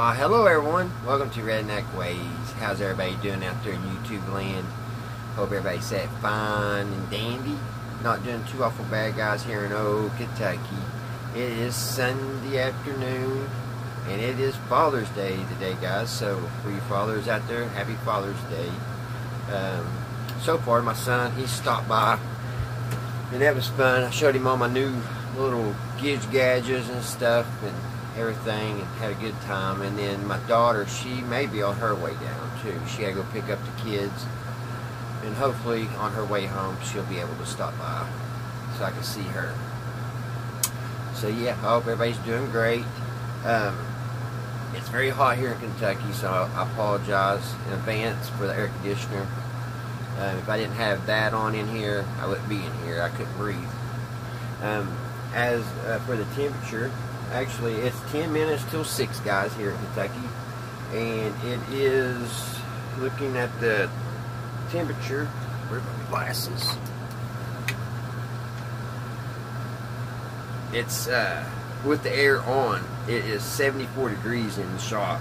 Hello everyone, welcome to Redneck Ways. How's everybody doing out there in YouTube land? Hope everybody's set fine and dandy. Not doing too awful bad, guys, here in old Kentucky. It is Sunday afternoon and it is Father's Day today, guys. So for you fathers out there, happy Father's Day. So far my son, he stopped by and that was fun. I showed him all my new little gadgets and stuff and everything, and had a good time. And then my daughter, she may be on her way down too. She had to go pick up the kids, and hopefully on her way home she'll be able to stop by so I can see her. So yeah, I hope everybody's doing great. It's very hot here in Kentucky, so I apologize in advance for the air conditioner. If I didn't have that on in here, I wouldn't be in here. I couldn't breathe. As for the temperature, actually, it's 10 minutes till 6, guys, here in Kentucky. And it is, looking at the temperature, where's my glasses? It's, with the air on, it is 74 degrees in the shop.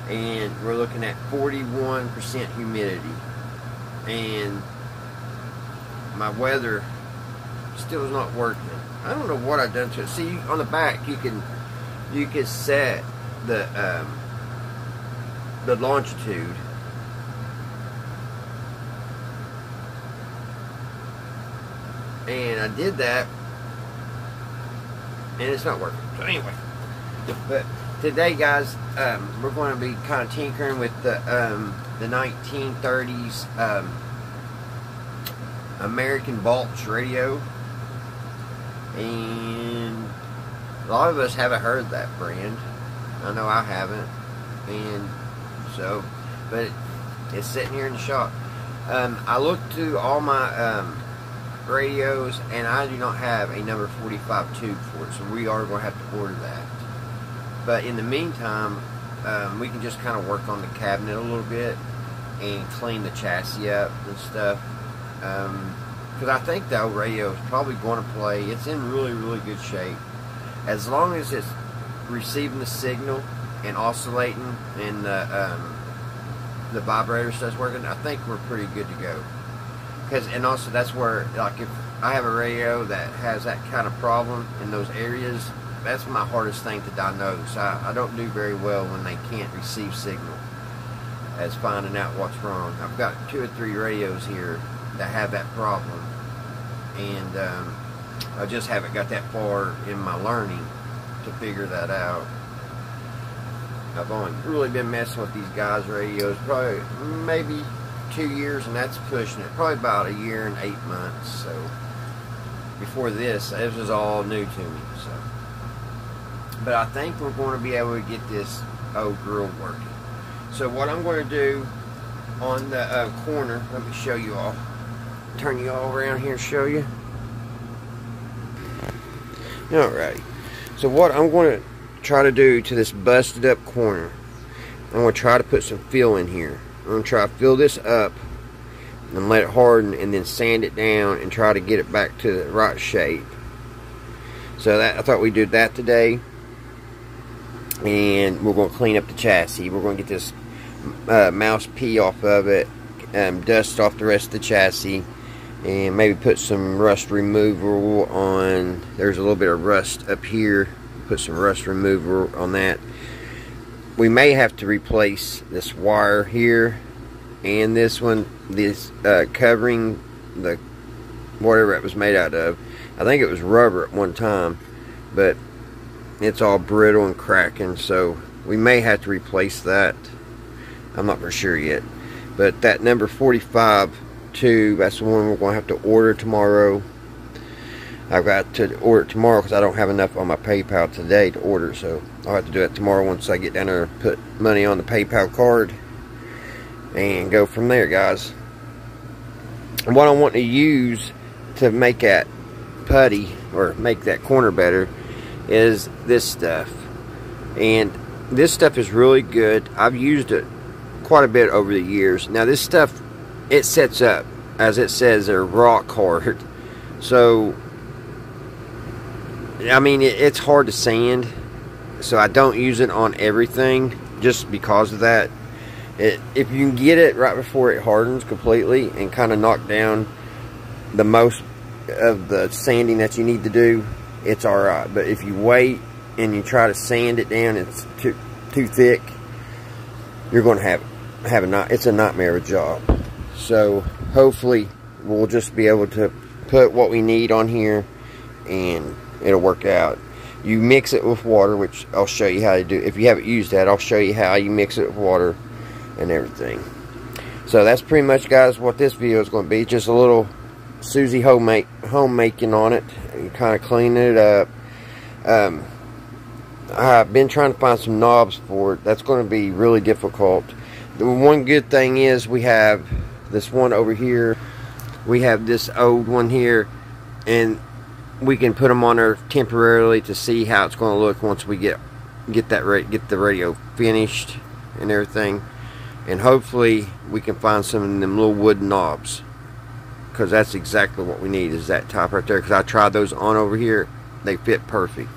And we're looking at 41% humidity. And my weather still is not working. I don't know what I've done to it. See, on the back you can set the longitude, and I did that and it's not working. So anyway, but today, guys, we're going to be kind of tinkering with the 1930s American Bosch radio. And a lot of us haven't heard that brand. I know I haven't. And so, but it's sitting here in the shop. I looked through all my radios, and I do not have a number 45 tube for it. So we are going to have to order that. But in the meantime, we can just kind of work on the cabinet a little bit and clean the chassis up and stuff. Because I think the old radio is probably going to play. It's in really, really good shape. As long as it's receiving the signal and oscillating, and the vibrator starts working, I think we're pretty good to go. And also that's where, like, if I have a radio that has that kind of problem in those areas, that's my hardest thing to diagnose. I don't do very well when they can't receive signal, as finding out what's wrong. I've got 2 or 3 radios here that have that problem, and I just haven't got that far in my learning to figure that out. I've only really been messing with these guys' radios probably maybe 2 years, and that's pushing it. Probably about a year and 8 months. So before this was all new to me. So, but I think we're going to be able to get this old grill working. So what I'm going to do on the corner, let me show you all. Turn you all around here and show you. Alright, so what I'm going to try to do to this busted up corner, I'm going to try to put some fill in here. I'm going to try to fill this up and let it harden, and then sand it down and try to get it back to the right shape. So that, I thought we'd do that today. And we're going to clean up the chassis. We're going to get this mouse pee off of it, dust off the rest of the chassis, and maybe put some rust removal on. There's a little bit of rust up here. Put some rust remover on that. We may have to replace this wire here and this one, this covering, the whatever it was made out of. I think it was rubber at one time, but it's all brittle and cracking, so we may have to replace that. I'm not for sure yet. But that number 45 tube, that's the one we're going to have to order tomorrow. I've got to order it tomorrow because I don't have enough on my PayPal today to order, so I'll have to do it tomorrow once I get down there and put money on the PayPal card and go from there, guys. And what I want to use to make that putty, or make that corner better, is this stuff. And this stuff is really good. I've used it quite a bit over the years. Now this stuff, it sets up, as it says, they're rock hard. So I mean, it's hard to sand. so I don't use it on everything just because of that. If you can get it right before it hardens completely and kind of knock down the most of the sanding that you need to do, it's alright. But if you wait and you try to sand it down, it's too thick, you're going to it's a nightmare of a job. So hopefully we'll just be able to put what we need on here and it'll work out. You mix it with water, which I'll show you how to do. If you haven't used that, I'll show you how you mix it with water and everything. So that's pretty much, guys, what this video is going to be. Just a little Susie homemaking on it and kind of cleaning it up. I've been trying to find some knobs for it. That's going to be really difficult. The one good thing is we have this one over here. We have this old one here, and we can put them on there temporarily to see how it's going to look once we get the radio finished and everything. And hopefully we can find some of them little wooden knobs, because that's exactly what we need, is that type right there. Because I tried those on over here, they fit perfect.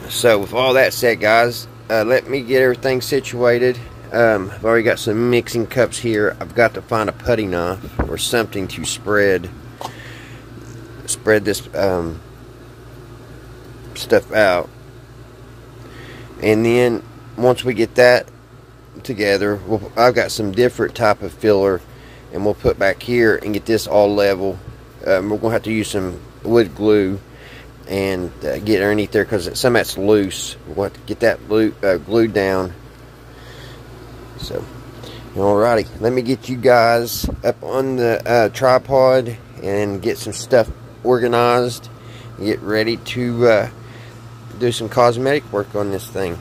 So with all that said, guys, let me get everything situated. I've already got some mixing cups here. I've got to find a putty knife or something to spread this stuff out. And then once we get that together, I've got some different type of filler, and we'll put back here and get this all level. We're gonna have to use some wood glue and get underneath there, because some of that's loose. We'll have to get that glued down. So alrighty, let me get you guys up on the tripod and get some stuff organized and get ready to do some cosmetic work on this thing.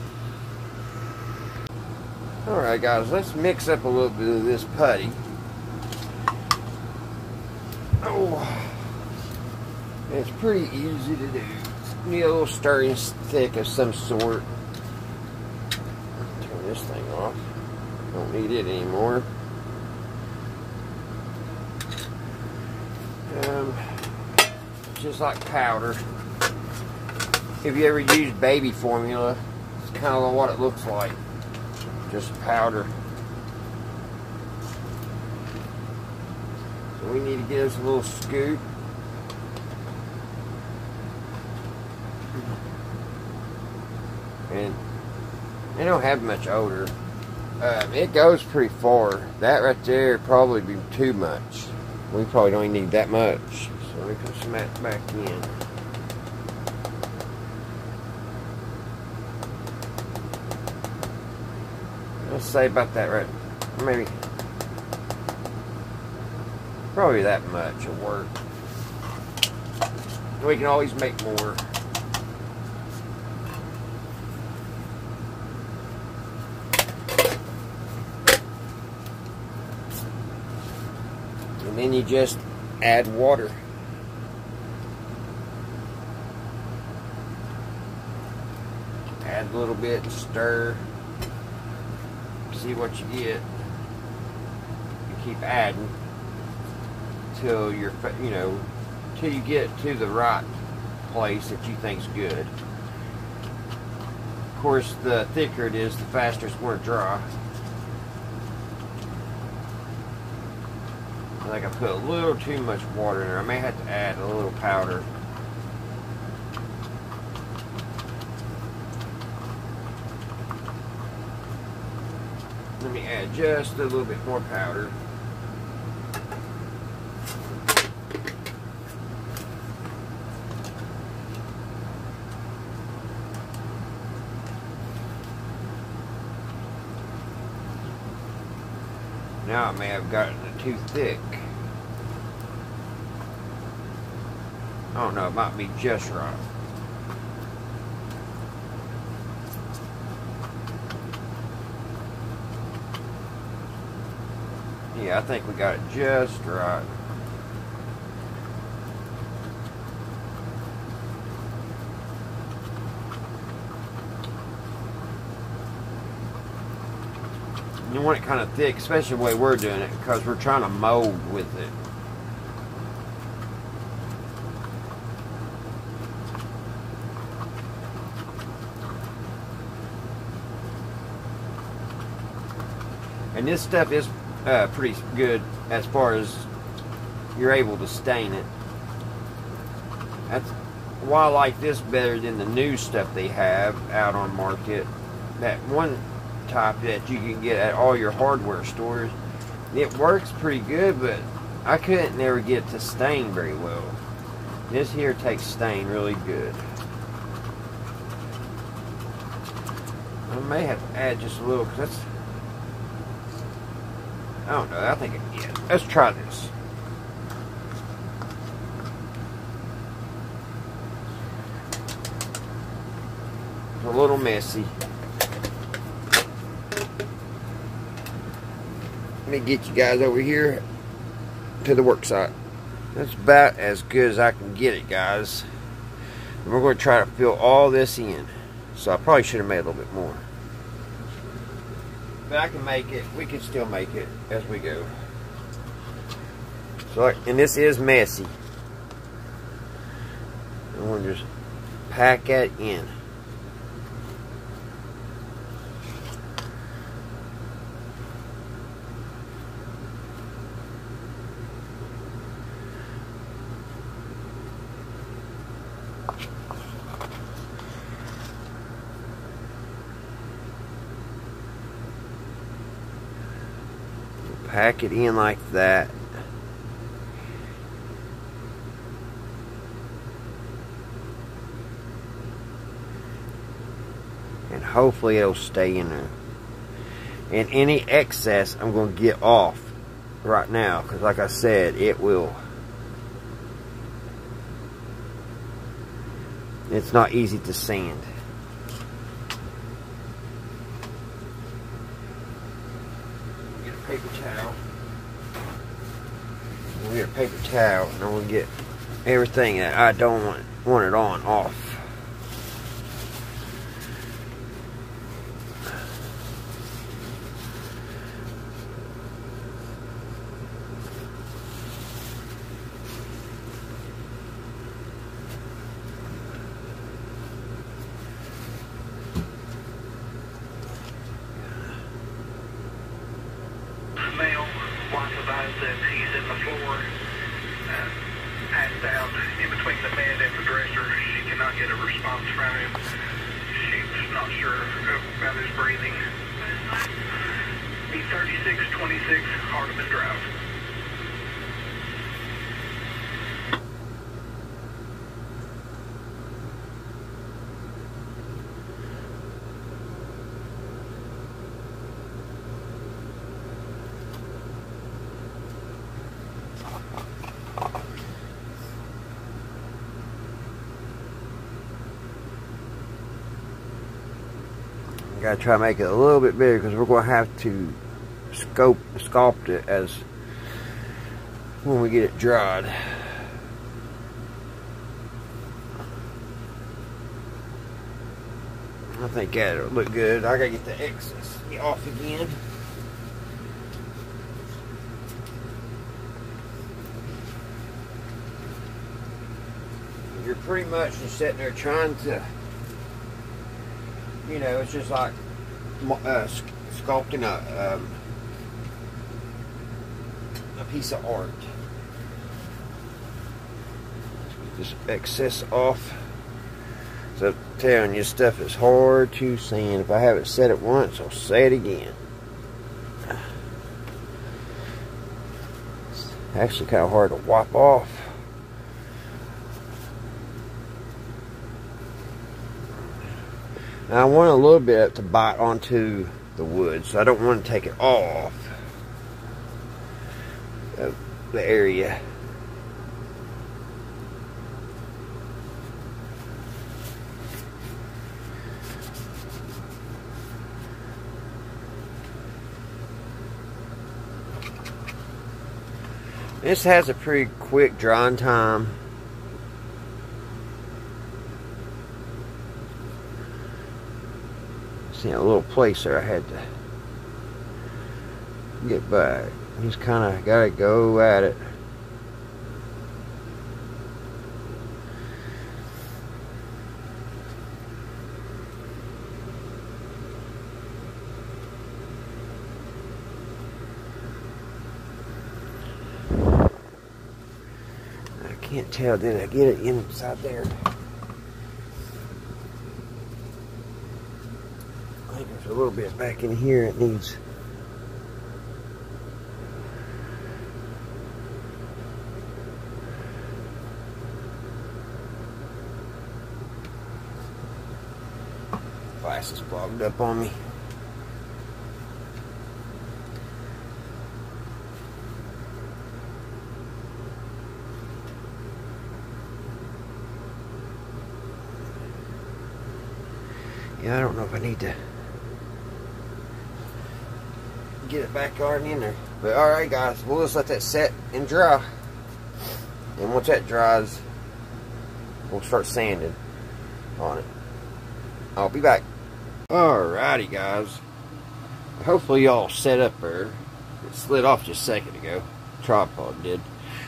Alright, guys, let's mix up a little bit of this putty. Oh, it's pretty easy to do. Need a little stirring stick of some sort. Turn this thing off. Don't need it anymore. Just like powder. If you ever use baby formula, it's kind of what it looks like. Just powder. So we need to get us a little scoop. And they don't have much odor. It goes pretty far. That right there would probably be too much. We probably don't even need that much. So we can smack back in. Let's say about that right. Maybe. Probably that much will work. We can always make more. And then you just add water. Add a little bit, stir. See what you get. You keep adding till you're, till you get to the right place that you think's good. Of course, the thicker it is, the faster it's going to dry. I think I put a little too much water in there. I may have to add a little powder. Let me add just a little bit more powder. Now I may have gotten it too thick. I don't know, it might be just right. Yeah, I think we got it just right. You want it kind of thick, especially the way we're doing it, because we're trying to mold with it. And this stuff is pretty good as far as you're able to stain it. That's why I like this better than the new stuff they have out on market. That one type that you can get at all your hardware stores, it works pretty good, but I couldn't never get it to stain very well. This here takes stain really good. I may have to add just a little, because that's, I don't know, I think, yeah, let's try this. It's a little messy. Let me get you guys over here to the work site. That's about as good as I can get it, guys. And we're going to try to fill all this in. So I probably should have made a little bit more. But I can make it. We can still make it as we go. So, and this is messy. I'm going to just pack that in. Pack it in like that. And hopefully it'll stay in there. And any excess I'm going to get off right now, because like I said, it will. It's not easy to sand. Paper towel. We'll get a paper towel, and I'm going to get everything that I don't want it on off. Male wants advised that he's in the floor, passed out in between the bed and the dresser. She cannot get a response from him. She's not sure about his breathing. Be 3626 Hardeman Drive. Gotta try to make it a little bit bigger, because we're going to have to sculpt it as when we get it dried. I think that'll look good. I gotta get the excess off again. You're pretty much just sitting there trying to, you know, it's just like sculpting a piece of art. Just excess off. So I'm telling you, stuff is hard to sand. If I haven't said it once, I'll say it again. It's actually kind of hard to wipe off. Now I want a little bit to bite onto the wood, so I don't want to take it all off of the area. This has a pretty quick drying time. See a little place there I had to get back. Just kind of got to go at it. Can't tell, did I get it inside there? I think there's a little bit back in here it needs. Glasses clogged up on me. Yeah, I don't know if I need to get it back on in there. But alright guys, we'll just let that set and dry. And once that dries, we'll start sanding on it. I'll be back. Alrighty guys. Hopefully y'all set up there. It slid off just a second ago. Tripod did.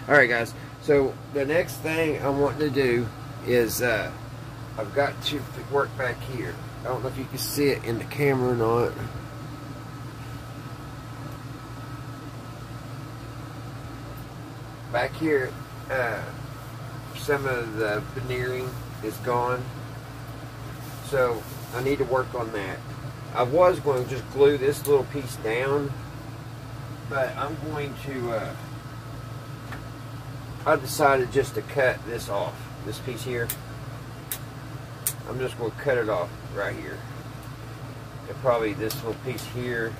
Alright guys, so the next thing I'm wanting to do is I've got to work back here. I don't know if you can see it in the camera or not. Back here, some of the veneering is gone. So I need to work on that. I was going to just glue this little piece down, but I'm going to, I decided just to cut this off, this piece here. I'm just going to cut it off right here. And probably this little piece here,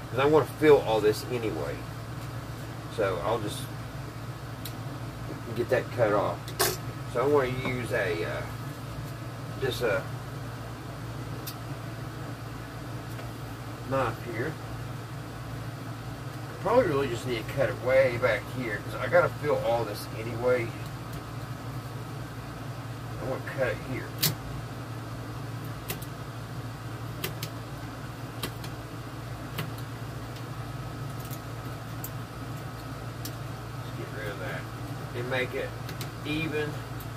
because I want to fill all this anyway. So I'll just get that cut off. So I want to use a, just a knife here. I probably really just need to cut it way back here, because I got to fill all this anyway. I want to cut it here. Let's get rid of that. And make it even,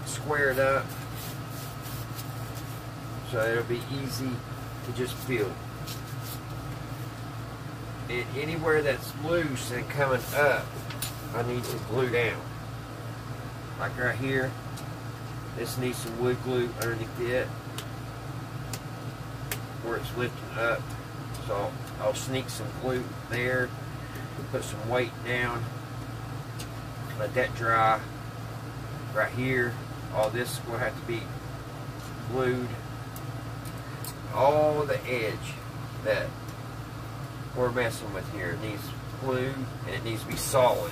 squared up, so it'll be easy to just fill. And anywhere that's loose and coming up, I need to glue down. Like right here. This needs some wood glue underneath it where it's lifting up. So I'll sneak some glue there, put some weight down, let that dry. Right here, all this will have to be glued. All the edge that we're messing with here needs glue, and it needs to be solid.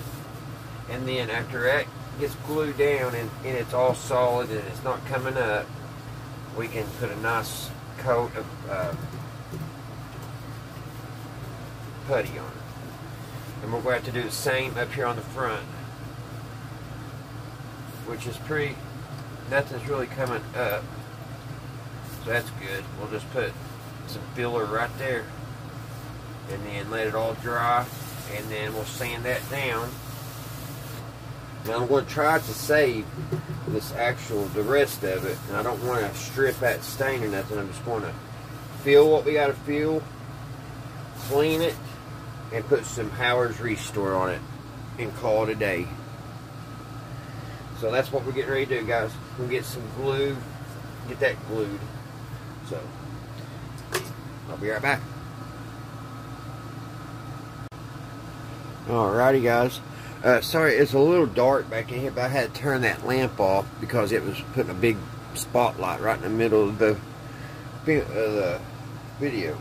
And then after that gets glued down and it's all solid and it's not coming up, we can put a nice coat of putty on it. And we're going to have to do the same up here on the front, which is pretty, nothing's really coming up, so that's good. We'll just put some filler right there and then let it all dry, and then we'll sand that down. Now I'm going to try to save this the rest of it, and I don't want to strip that stain or nothing. I'm just going to fill what we got to fill, clean it, and put some Howard's Restore on it, and call it a day. So that's what we're getting ready to do, guys. We'll get some glue, get that glued. So I'll be right back. Alrighty, guys. Sorry, it's a little dark back in here, but I had to turn that lamp off because it was putting a big spotlight right in the middle of the video.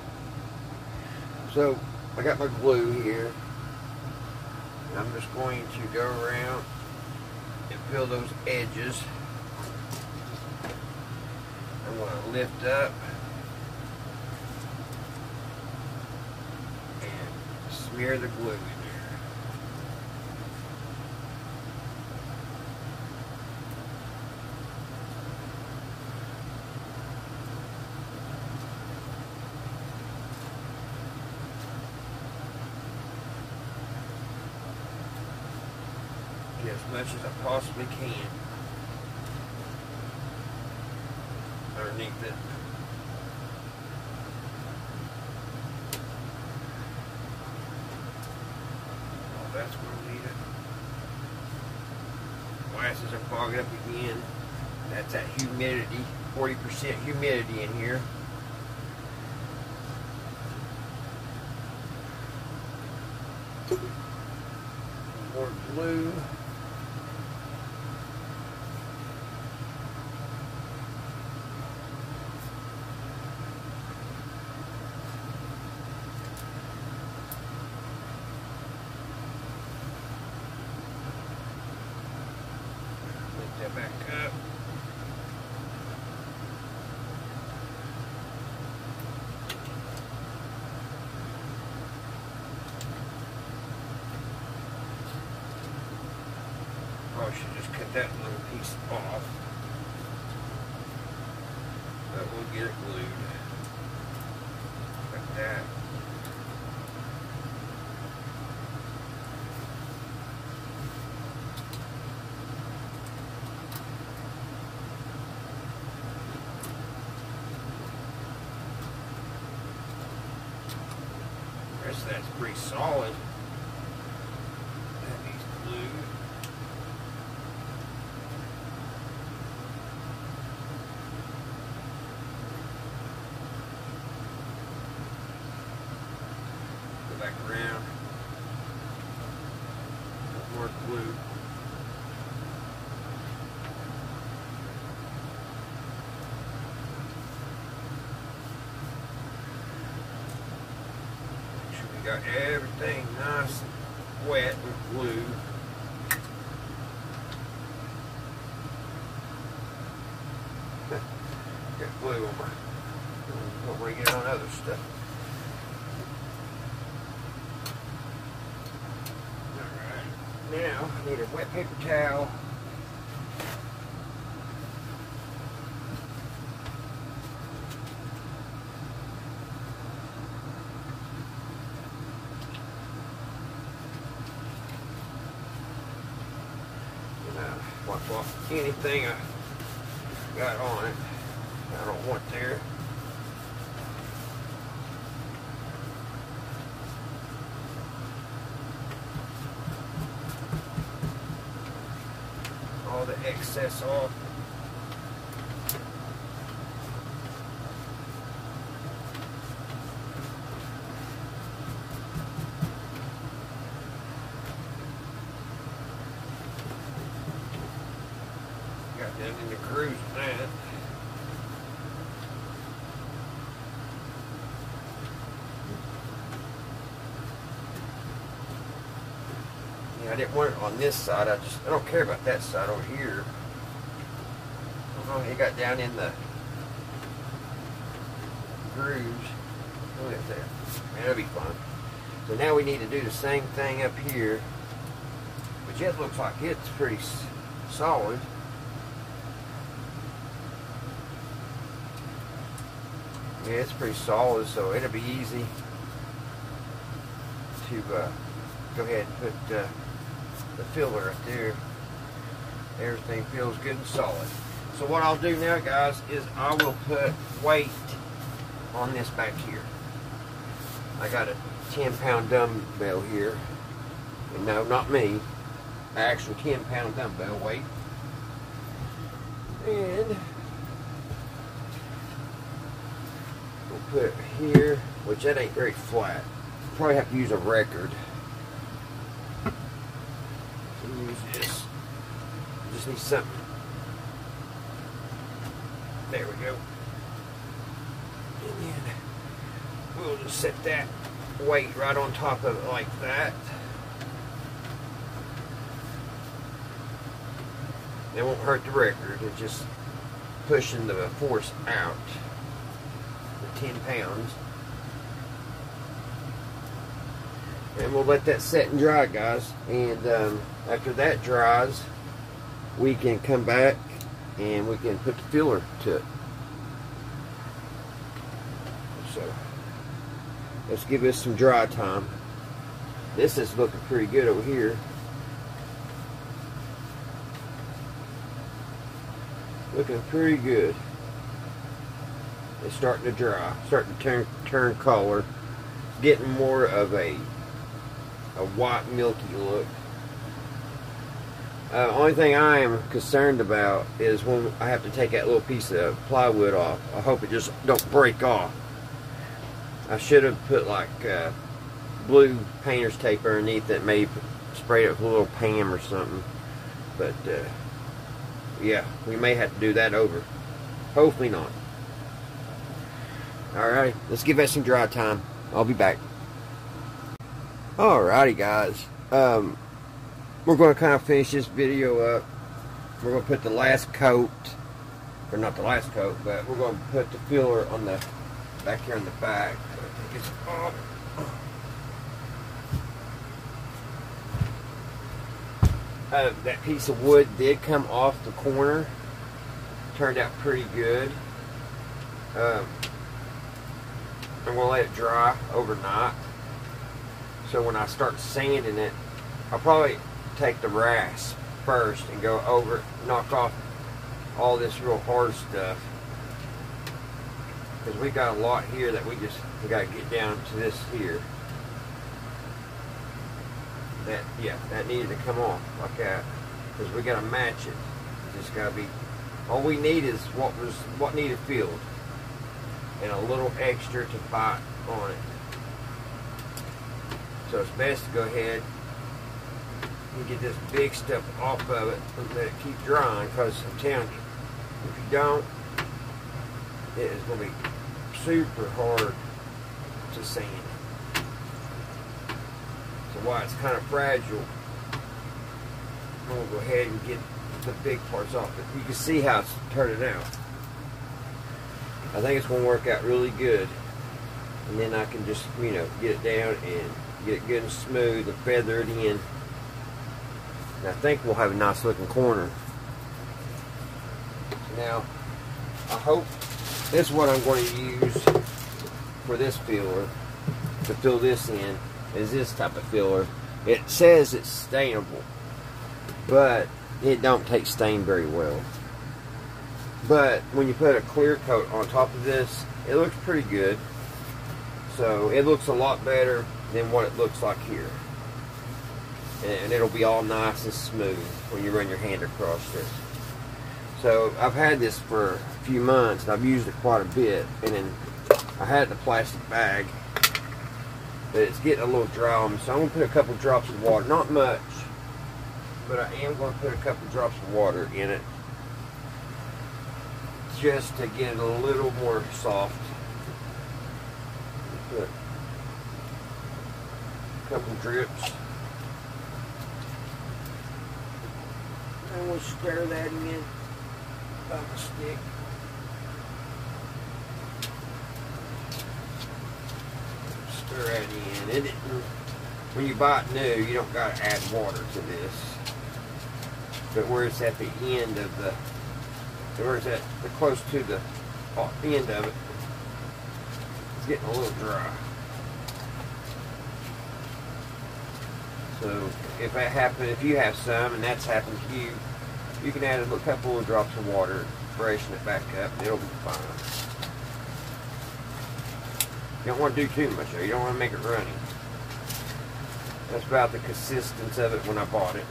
So I got my glue here, and I'm just going to go around and fill those edges. I'm going to lift up and smear the glue in there. As much as I possibly can underneath it. Oh, that's where we need it. glasses are fogging up again. That's that humidity, 40% humidity in here. More glue. Lift that back up. Probably should just cut that little piece off, but we'll get it glued like that. The rest of that's pretty solid. That needs glue. Back around. More glue. Make sure we got everything nice and wet with glue. Got glue on my. Don't bring it on other stuff. Now, I need a wet paper towel. Wipe off anything I got on it I don't want there. All the excess off. Got down in the grooves with that. I didn't want it on this side. I don't care about that side over here. Oh, it got down in the grooves. Look at that. Man, that'll be fun. So now we need to do the same thing up here. But it looks like it's pretty solid. Yeah, it's pretty solid, so it'll be easy to go ahead and put the filler right there. Everything feels good and solid. So what I'll do now, guys, is I will put weight on this back here. I got a 10-pound dumbbell here. And no, not me. Actual 10-pound dumbbell weight. And we'll put here, which that ain't very flat. Probably have to use a record. Use this. Just need something. There we go. And then we'll just set that weight right on top of it like that. It won't hurt the record. It's just pushing the force out. The 10 pounds. And we'll let that set and dry, guys. And after that dries, we can come back and we can put the filler to it. So let's give this some dry time. This is looking pretty good over here. Looking pretty good. It's starting to dry, starting to turn color, getting more of a white milky look. Only thing I am concerned about is when I have to take that little piece of plywood off. I hope it just don't break off. I should have put like blue painter's tape underneath that, maybe sprayed it with a little Pam or something. But yeah, we may have to do that over. Hopefully not. Alright, let's give that some dry time. I'll be back. Alrighty guys. We're going to kind of finish this video up. We're going to put the last coat, or not the last coat, but we're going to put the filler on the back here in the back. That piece of wood did come off the corner. Turned out pretty good. I'm going to let it dry overnight. So when I start sanding it, I'll probably take the rasp first and go over it, knock off all this real hard stuff, because we got a lot here that we got to get down to this here. That needed to come off like that, because we got to match it. It just got to be, all we need is what needed filled, and a little extra to bite on it. So it's best to go ahead and get this big stuff off of it and let it keep drying, because I'm telling you, if you don't, it is going to be super hard to sand. So while it's kind of fragile, I'm going to go ahead and get the big parts off it. You can see how it's turning out. I think it's going to work out really good. And then I can just, get it down and get it good and smooth and feather it in. And I think we'll have a nice looking corner. Now, I hope this is what I'm going to use for this filler, to fill this in, is this type of filler. It says it's stainable, but it don't take stain very well. But when you put a clear coat on top of this, it looks pretty good. So it looks a lot better than what it looks like here. And it'll be all nice and smooth when you run your hand across this. So I've had this for a few months, and I've used it quite a bit. And then I had it in a plastic bag, but it's getting a little dry on me. So I'm going to put a couple drops of water, not much, but I am going to put a couple drops of water in it, just to get it a little more soft. Put a couple drips. And we'll stir that in on the stick. Stir that in. When you buy it new, you don't got to add water to this. But where it's at the end of the, where it's at, close to the end of it, it's getting a little dry. So if that happens, if you have some and that's happened to you, you can add a couple of drops of water, freshen it back up, and it'll be fine. You don't want to do too much though. You don't want to make it runny. That's about the consistency of it when I bought it.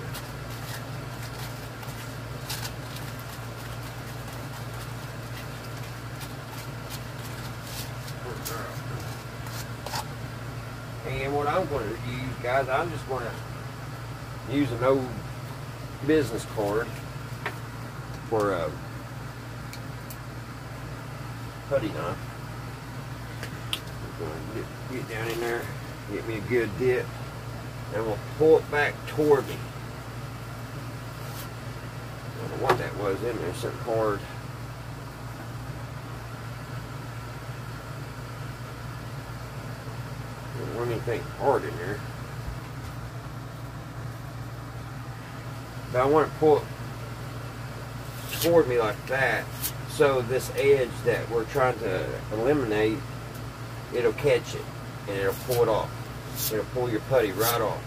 And what I'm going to use, guys, I'm just going to use an old business card for a putty knife. I'm going to get down in there, get me a good dip, and we'll pull it back toward me. I don't know what that was in there, something hard. There wasn't anything hard in there. But I want to pull it toward me like that, so this edge that we're trying to eliminate, it'll catch it and it'll pull it off. It'll pull your putty right off.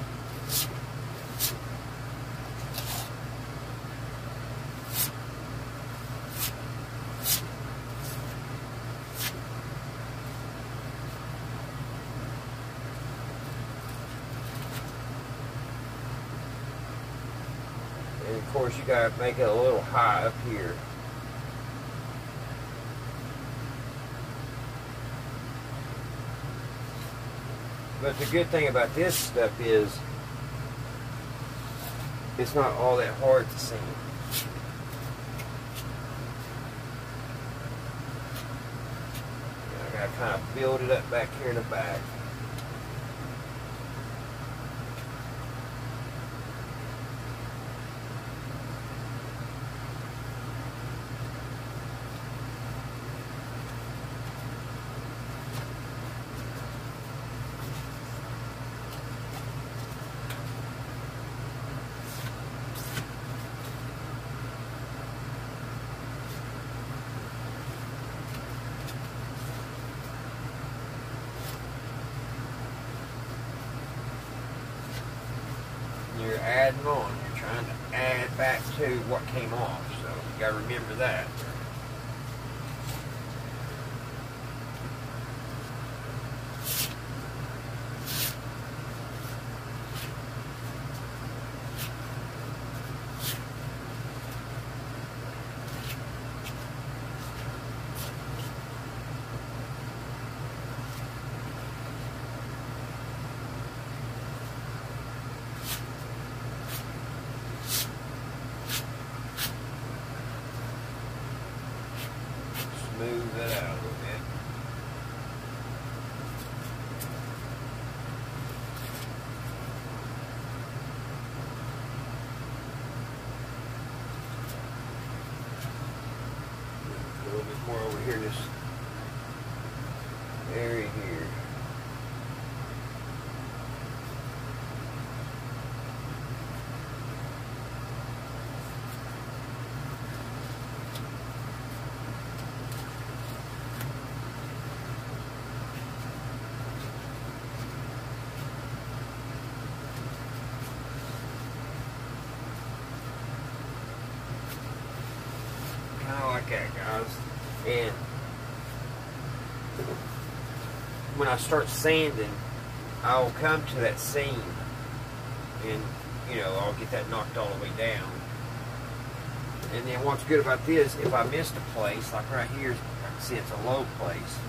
course, you gotta make it a little high up here. But the good thing about this stuff is it's not all that hard to sand. I gotta kind of build it up back here in the back. You're adding on. You're trying to add back to what came off. So you got to remember that. Smooth it out a little bit. A little bit more over here in this area here. Like that, guys. And when I start sanding, I'll come to that seam and, you know, I'll get that knocked all the way down. And then what's good about this, if I missed a place, like right here, I can see it's a low place.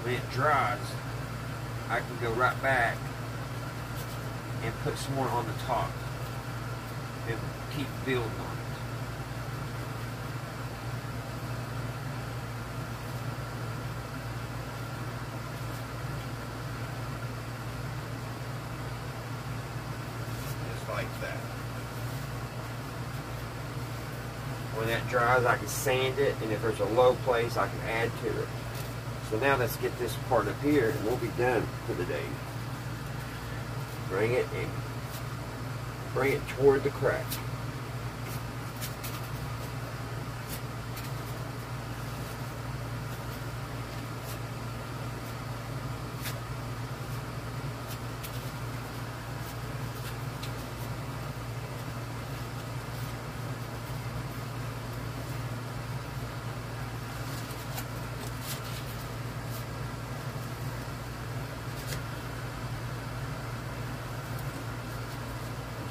When it dries, I can go right back and put some more on the top and keep building on it. Like that. When that dries, I can sand it, and if there's a low place, I can add to it. So now let's get this part up here, and we'll be done for the day. Bring it toward the crack.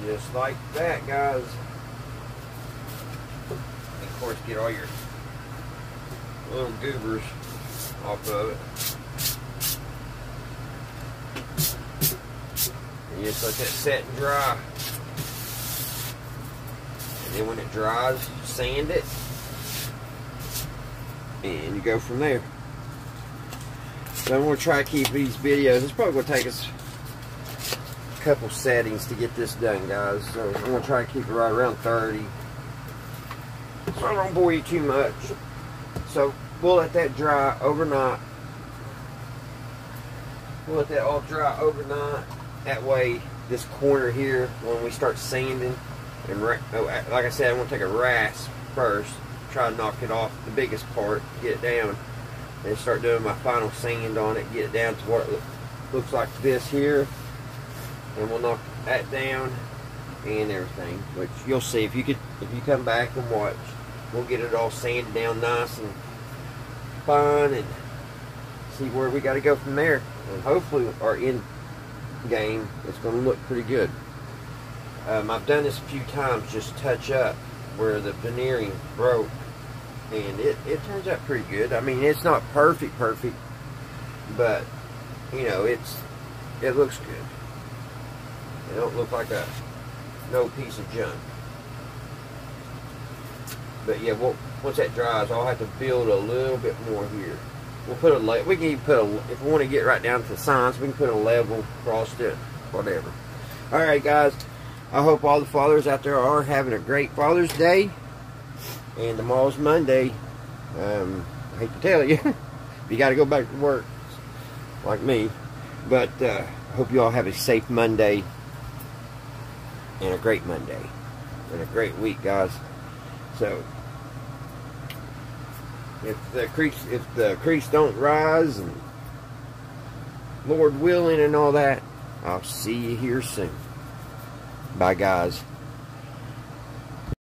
Just like that, guys. And of course, get all your little goobers off of it. And just let that set and dry. And then when it dries, you sand it. And you go from there. So I'm going to try to keep these videos. It's probably going to take us couple settings to get this done, guys. So I'm gonna try to keep it right around 30, so I don't bore you too much. So we'll let that dry overnight. We'll let that all dry overnight. That way, this corner here, when we start sanding, and like I said, I'm gonna take a rasp first, try to knock it off the biggest part, get it down, and start doing my final sand on it, get it down to what it looks like this here. And we'll knock that down and everything, which you'll see if you come back and watch. We'll get it all sanded down nice and fine and see where we got to go from there. And hopefully our end game is going to look pretty good. I've done this a few times, just touch up where the veneering broke, and it turns out pretty good. I mean, it's not perfect, but you know, it looks good. It don't look like no piece of junk. But yeah, once that dries, I'll have to build a little bit more here. We'll put we can even put if we want to get right down to the signs, we can put a level across it, whatever. All right, guys. I hope all the fathers out there are having a great Father's Day. And tomorrow's Monday. I hate to tell you, you got to go back to work, like me. But I hope you all have a safe Monday and a great Monday and a great week, guys. So if the creeks don't rise, and Lord willing and all that, I'll see you here soon. Bye, guys.